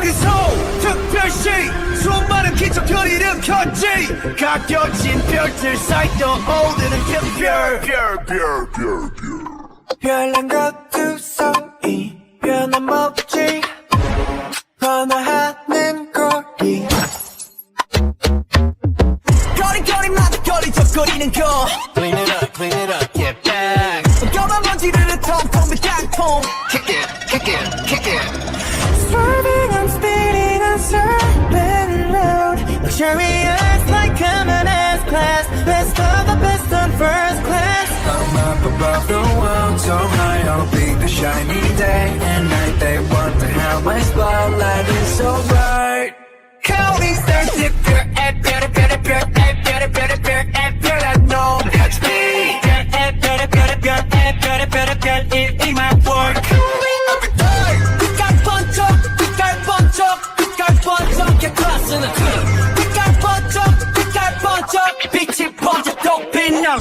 여기서 특별시 수많은 기적들이 일으켰지 가껴진 별들 사이도 오르는 별 별난 것두성이 변함없지 번화하는 거리 거리거리마다 거리적거리는 거 Clean it up, get back 검은 먼지를 통통 비땅통 Kick it Swerving, I'm speeding, I'm surfing road Luxurious like coming S-Class Best of the best on first class I'm up above the world, so high I'll be the shiny day and night They wonder how my spotlight is so bright Counting stars, if you're at better I know that's me It ain't my work 빛깔 번쩍 K-클래스는 빛깔 번쩍 빛이 번쩍 또 빛나